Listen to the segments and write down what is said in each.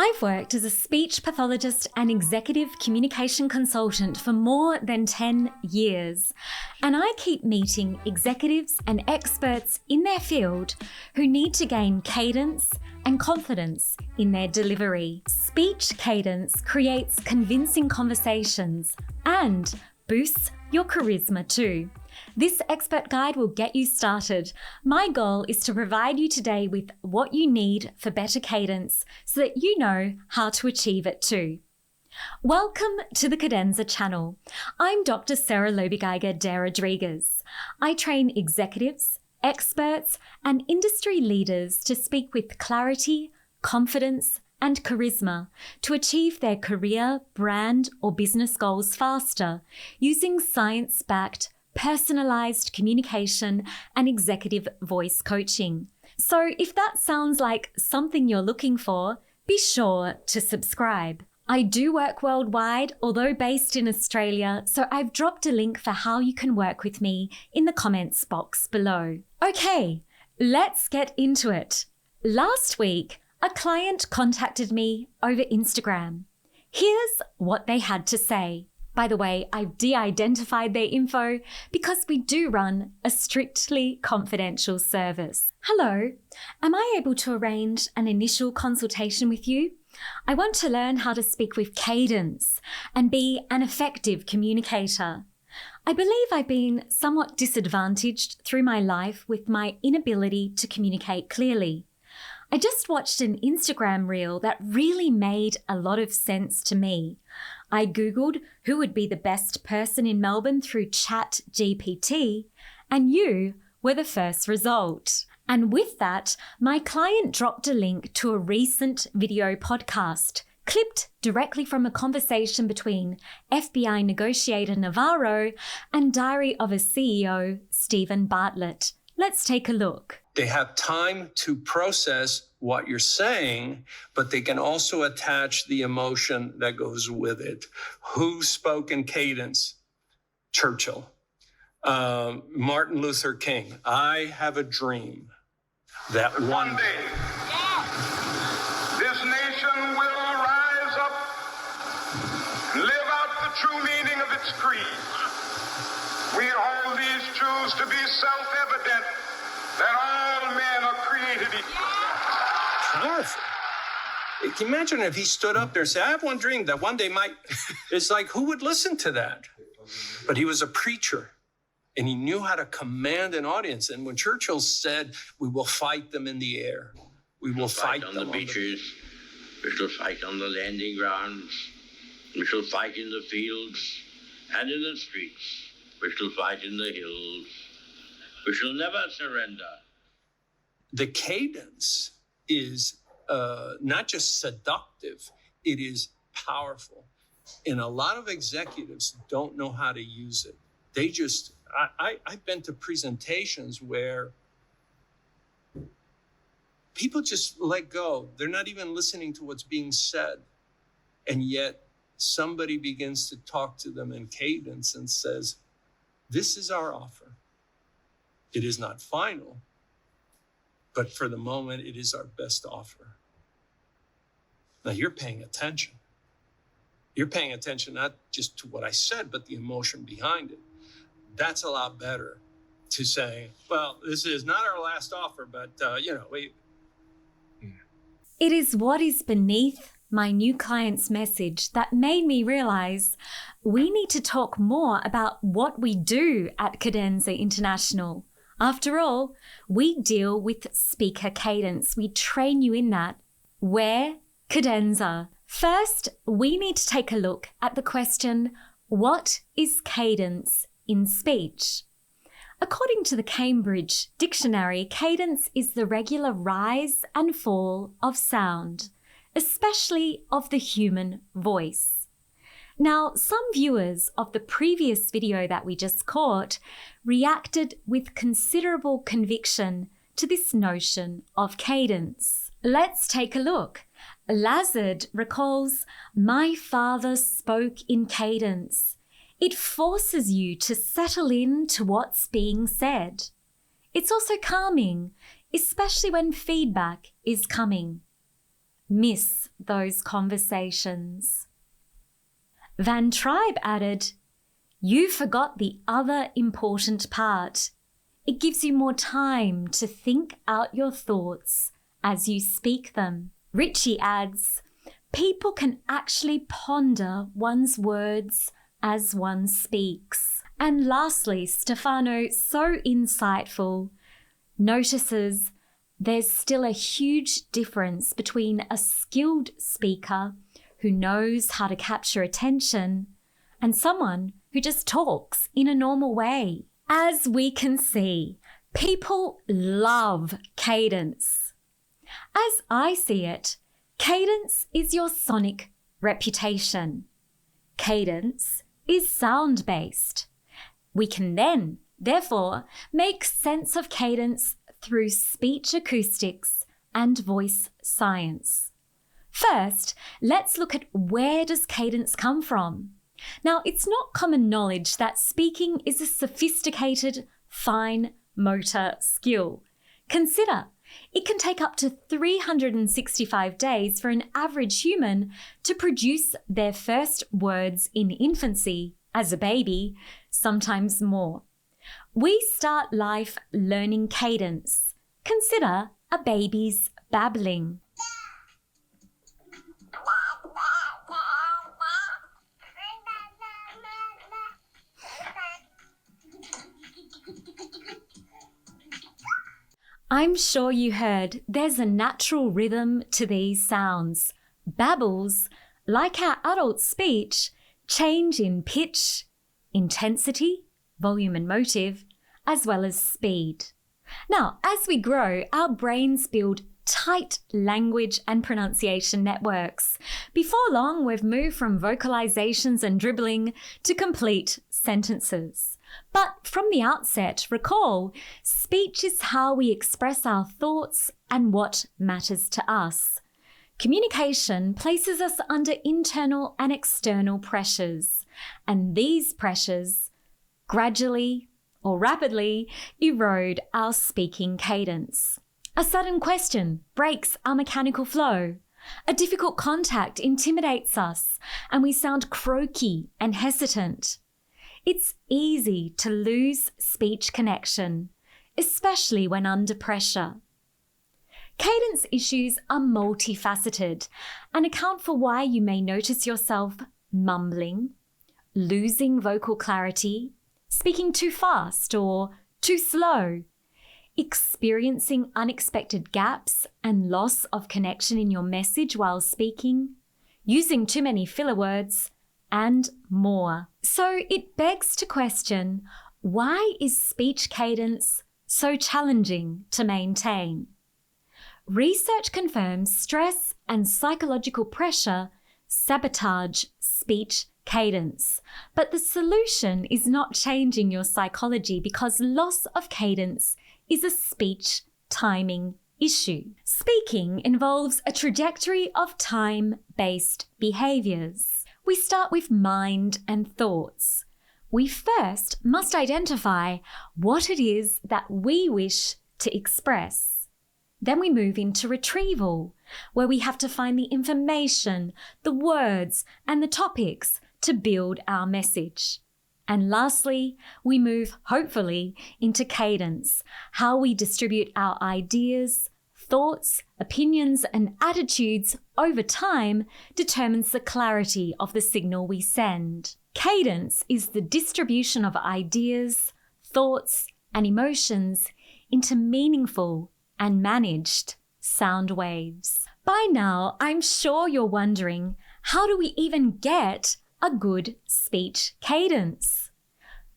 I've worked as a speech pathologist and executive communication consultant for more than 10 years, and I keep meeting executives and experts in their field who need to gain cadence and confidence in their delivery. Speech cadence creates convincing conversations and boosts your charisma too. This expert guide will get you started. My goal is to provide you today with what you need for better cadence so that you know how to achieve it too. Welcome to the Cadenza channel. I'm Dr. Sarah Lobigeiger de Rodriguez. I train executives, experts, and industry leaders to speak with clarity, confidence, and charisma to achieve their career, brand, or business goals faster using science-backed personalized communication and executive voice coaching. So if that sounds like something you're looking for, be sure to subscribe. I do work worldwide, although based in Australia, so I've dropped a link for how you can work with me in the comments box below. Okay, let's get into it. Last week, a client contacted me over Instagram. Here's what they had to say. By the way, I've de-identified their info because we do run a strictly confidential service. Hello, am I able to arrange an initial consultation with you? I want to learn how to speak with cadence and be an effective communicator. I believe I've been somewhat disadvantaged through my life with my inability to communicate clearly. I just watched an Instagram reel that really made a lot of sense to me. I Googled who would be the best person in Melbourne through ChatGPT, and you were the first result. And with that, my client dropped a link to a recent video podcast, clipped directly from a conversation between FBI negotiator Navarro and Diary of a CEO, Steven Bartlett. Let's take a look. They have time to process what you're saying, but they can also attach the emotion that goes with it. Who spoke in cadence? Churchill. Martin Luther King. I have a dream that one day this nation will rise up, live out the true meaning of its creed. We hold these truths to be self-evident, that all men are created equal. Powerful. Can you imagine if he stood up there and said, I have one dream that one day might, it's like, who would listen to that? But he was a preacher and he knew how to command an audience. And when Churchill said, we will fight them in the air, we will fight on them the beaches, we shall fight on the landing grounds, we shall fight in the fields and in the streets, we shall fight in the hills, we shall never surrender. The cadence is not just seductive, it is powerful. And a lot of executives don't know how to use it. They just, I've been to presentations where people just let go. They're not even listening to what's being said. And yet somebody begins to talk to them in cadence and says, this is our offer. It is not final, but for the moment, it is our best offer. Now you're paying attention. You're paying attention not just to what I said, but the emotion behind it. That's a lot better to say, well, this is not our last offer, but, It is what is beneath my new client's message that made me realize we need to talk more about what we do at Cadenza International. After all, we deal with speaker cadence. We train you in that. Where? Cadenza. First, we need to take a look at the question, what is cadence in speech? According to the Cambridge Dictionary, cadence is the regular rise and fall of sound, especially of the human voice. Now, some viewers of the previous video that we just caught reacted with considerable conviction to this notion of cadence. Let's take a look. Lazard recalls, "My father spoke in cadence. It forces you to settle in to what's being said. It's also calming, especially when feedback is coming." miss those conversations. Van Tribe added, "You forgot the other important part. It gives you more time to think out your thoughts as you speak them." Richie adds, "People can actually ponder one's words as one speaks." And lastly, Stefano, so insightful, notices there's still a huge difference between a skilled speaker who knows how to capture attention and someone who just talks in a normal way. As we can see, people love cadence. As I see it, cadence is your sonic reputation. Cadence is sound-based. We can then, therefore, make sense of cadence through speech acoustics and voice science. First, let's look at where does cadence come from. Now, it's not common knowledge that speaking is a sophisticated, fine motor skill. Consider, it can take up to 365 days for an average human to produce their first words in infancy as a baby, sometimes more. We start life learning cadence. Consider a baby's babbling. I'm sure you heard there's a natural rhythm to these sounds. Babbles, like our adult speech, change in pitch, intensity, volume and motive, as well as speed. Now, as we grow, our brains build tight language and pronunciation networks. Before long, we've moved from vocalizations and dribbling to complete sentences. But from the outset, recall, speech is how we express our thoughts and what matters to us. Communication places us under internal and external pressures, and these pressures gradually or rapidly erode our speaking cadence. A sudden question breaks our mechanical flow. A difficult contact intimidates us, and we sound croaky and hesitant. It's easy to lose speech connection, especially when under pressure. Cadence issues are multifaceted and account for why you may notice yourself mumbling, losing vocal clarity, speaking too fast or too slow, experiencing unexpected gaps and loss of connection in your message while speaking, using too many filler words, and more. So it begs to question, why is speech cadence so challenging to maintain? Research confirms stress and psychological pressure sabotage speech cadence, but the solution is not changing your psychology because loss of cadence is a speech timing issue. Speaking involves a trajectory of time-based behaviors. We start with mind and thoughts. We first must identify what it is that we wish to express. Then we move into retrieval, where we have to find the information, the words, and the topics to build our message. And lastly, we move, hopefully, into cadence, how we distribute our ideas, thoughts, opinions, and attitudes over time determines the clarity of the signal we send. Cadence is the distribution of ideas, thoughts, and emotions into meaningful and managed sound waves. By now, I'm sure you're wondering, how do we even get a good speech cadence?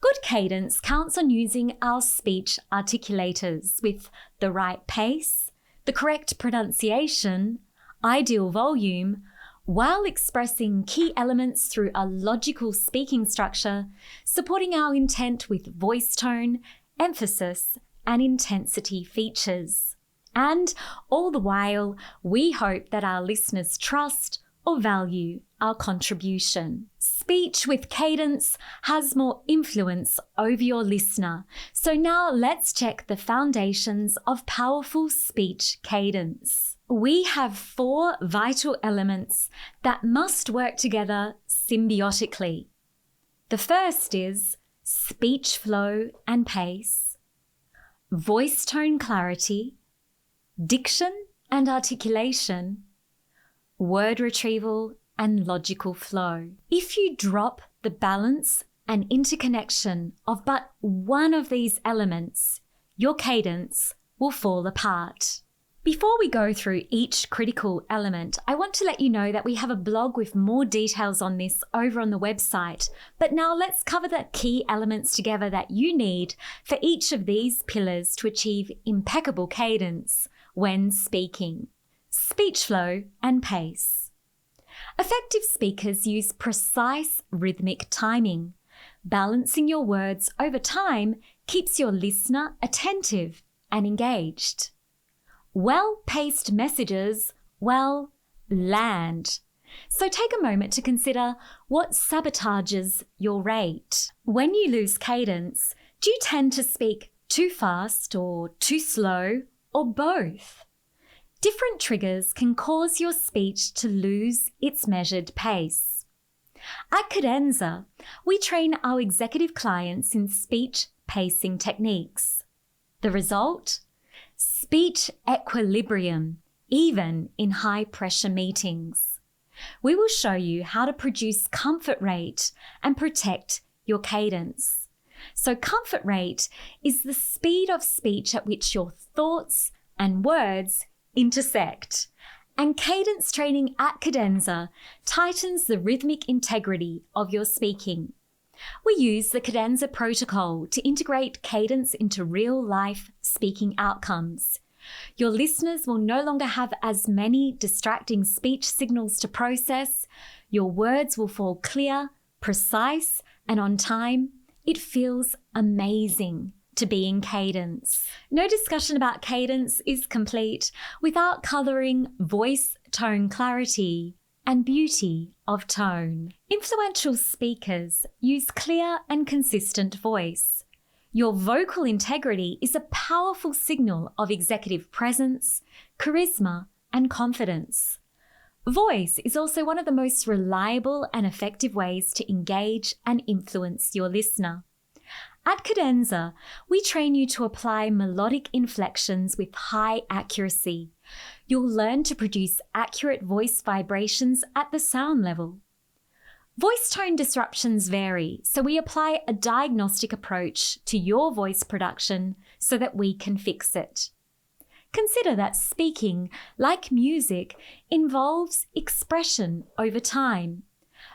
Good cadence counts on using our speech articulators with the right pace, the correct pronunciation, ideal volume, while expressing key elements through a logical speaking structure, supporting our intent with voice tone, emphasis, and intensity features. And all the while, we hope that our listeners trust or value our contribution. Speech with cadence has more influence over your listener. So now let's check the foundations of powerful speech cadence. We have 4 vital elements that must work together symbiotically. The first is speech flow and pace, voice tone clarity, diction and articulation, word retrieval and logical flow. If you drop the balance and interconnection of but one of these elements, your cadence will fall apart. Before we go through each critical element, I want to let you know that we have a blog with more details on this over on the website. But now let's cover the key elements together that you need for each of these pillars to achieve impeccable cadence when speaking. Speech flow and pace. Effective speakers use precise rhythmic timing. Balancing your words over time keeps your listener attentive and engaged. Well-paced messages, land. So take a moment to consider what sabotages your rate. When you lose cadence, do you tend to speak too fast or too slow or both? Different triggers can cause your speech to lose its measured pace. At Cadenza, we train our executive clients in speech pacing techniques. The result? Speech equilibrium, even in high-pressure meetings. We will show you how to produce comfort rate and protect your cadence. So comfort rate is the speed of speech at which your thoughts and words intersect. And cadence training at Cadenza tightens the rhythmic integrity of your speaking. We use the Cadenza protocol to integrate cadence into real-life speaking outcomes. Your listeners will no longer have as many distracting speech signals to process. Your words will fall clear, precise, and on time. It feels amazing to be in cadence. No discussion about cadence is complete without coloring voice tone clarity and beauty of tone. Influential speakers use clear and consistent voice. Your vocal integrity is a powerful signal of executive presence, charisma, and confidence. Voice is also one of the most reliable and effective ways to engage and influence your listener. At Cadenza, we train you to apply melodic inflections with high accuracy. You'll learn to produce accurate voice vibrations at the sound level. Voice tone disruptions vary, so we apply a diagnostic approach to your voice production so that we can fix it. Consider that speaking, like music, involves expression over time.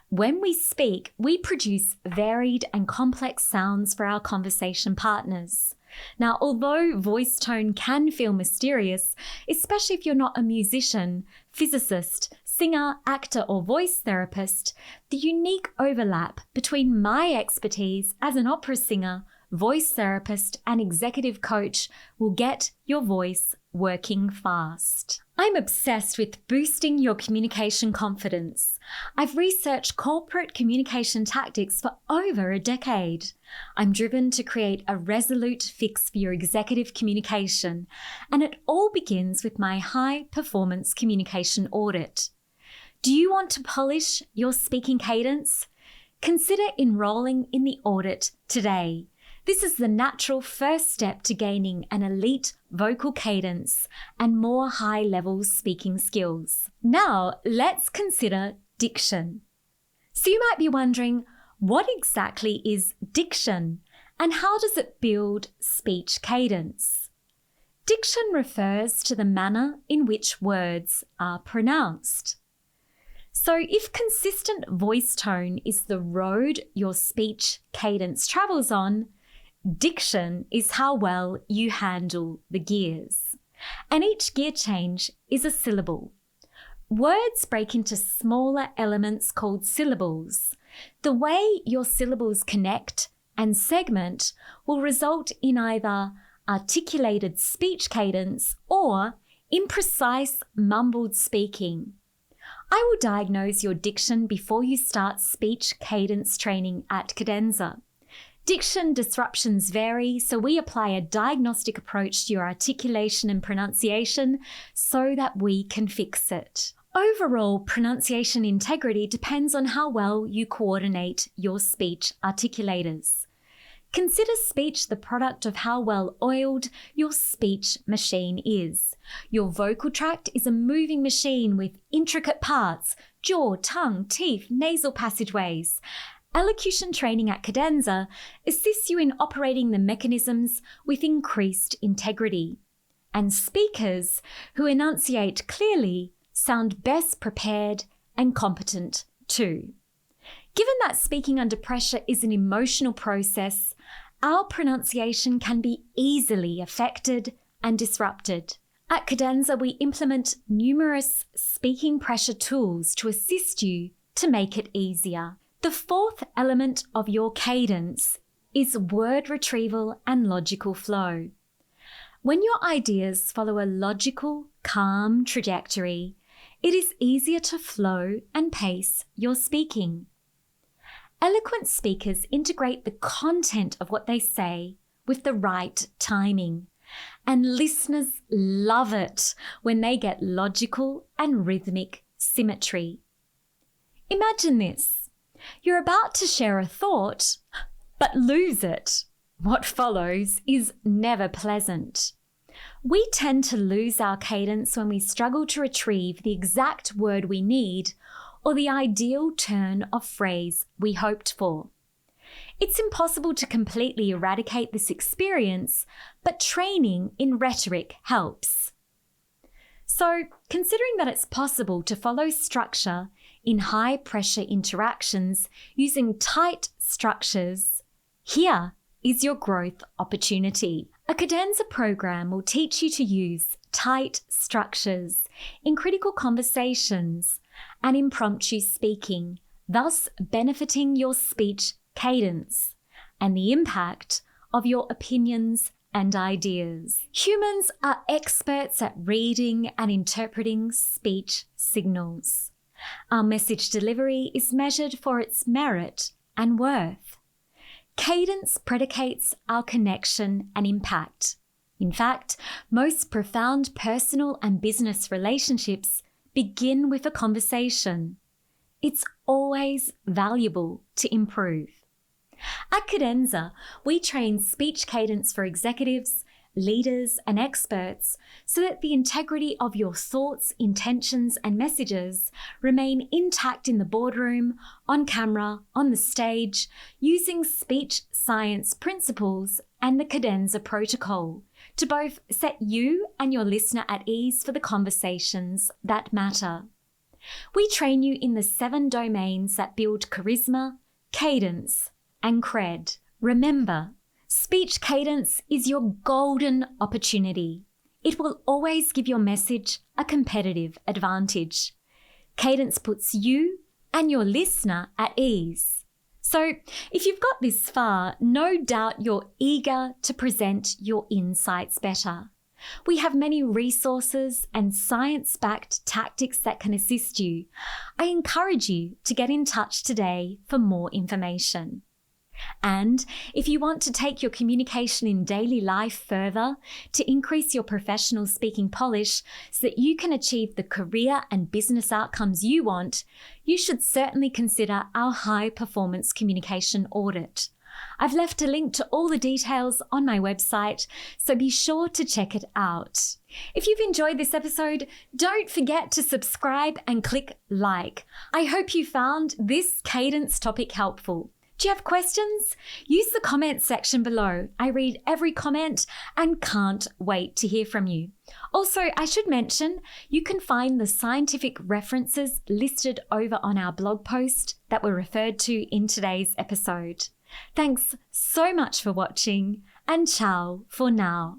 When we speak, we produce varied and complex sounds for our conversation partners. Now, although voice tone can feel mysterious, especially if you're not a musician, physicist, singer, actor, or voice therapist, the unique overlap between my expertise as an opera singer, voice therapist, and executive coach will get your voice working fast. I'm obsessed with boosting your communication confidence. I've researched corporate communication tactics for over a decade. I'm driven to create a resolute fix for your executive communication, and it all begins with my high-performance communication audit. Do you want to polish your speaking cadence? Consider enrolling in the audit today. This is the natural first step to gaining an elite vocal cadence and more high-level speaking skills. Now, let's consider diction. So you might be wondering, what exactly is diction and how does it build speech cadence? Diction refers to the manner in which words are pronounced. So if consistent voice tone is the road your speech cadence travels on, diction is how well you handle the gears. And each gear change is a syllable. Words break into smaller elements called syllables. The way your syllables connect and segment will result in either articulated speech cadence or imprecise mumbled speaking. I will diagnose your diction before you start speech cadence training at Cadenza. Diction disruptions vary, so we apply a diagnostic approach to your articulation and pronunciation so that we can fix it. Overall, pronunciation integrity depends on how well you coordinate your speech articulators. Consider speech the product of how well oiled your speech machine is. Your vocal tract is a moving machine with intricate parts: jaw, tongue, teeth, nasal passageways. Elocution training at Cadenza assists you in operating the mechanisms with increased integrity. And speakers who enunciate clearly sound best prepared and competent too. Given that speaking under pressure is an emotional process, our pronunciation can be easily affected and disrupted. At Cadenza, we implement numerous speaking pressure tools to assist you to make it easier. The fourth element of your cadence is word retrieval and logical flow. When your ideas follow a logical, calm trajectory, it is easier to flow and pace your speaking. Eloquent speakers integrate the content of what they say with the right timing, and listeners love it when they get logical and rhythmic symmetry. Imagine this. You're about to share a thought, but lose it. What follows is never pleasant. We tend to lose our cadence when we struggle to retrieve the exact word we need or the ideal turn of phrase we hoped for. It's impossible to completely eradicate this experience, but training in rhetoric helps. So, considering that it's possible to follow structure in high-pressure interactions using tight structures, here is your growth opportunity. A Cadenza program will teach you to use tight structures in critical conversations and impromptu speaking, thus benefiting your speech cadence and the impact of your opinions and ideas. Humans are experts at reading and interpreting speech signals. Our message delivery is measured for its merit and worth. Cadence predicates our connection and impact. In fact, most profound personal and business relationships begin with a conversation. It's always valuable to improve. At Cadenza, we train speech cadence for executives, leaders, and experts so that the integrity of your thoughts, intentions, and messages remain intact in the boardroom, on camera, on the stage, using speech science principles and the Cadenza protocol to both set you and your listener at ease for the conversations that matter. We train you in the 7 domains that build charisma, cadence, and cred. Remember, speech cadence is your golden opportunity. It will always give your message a competitive advantage. Cadence puts you and your listener at ease. So, if you've got this far, no doubt you're eager to present your insights better. We have many resources and science-backed tactics that can assist you. I encourage you to get in touch today for more information. And if you want to take your communication in daily life further to increase your professional speaking polish so that you can achieve the career and business outcomes you want, you should certainly consider our high performance communication audit. I've left a link to all the details on my website, so be sure to check it out. If you've enjoyed this episode, don't forget to subscribe and click like. I hope you found this cadence topic helpful. Do you have questions? Use the comments section below. I read every comment and can't wait to hear from you. Also, I should mention, you can find the scientific references listed over on our blog post that were referred to in today's episode. Thanks so much for watching, and ciao for now.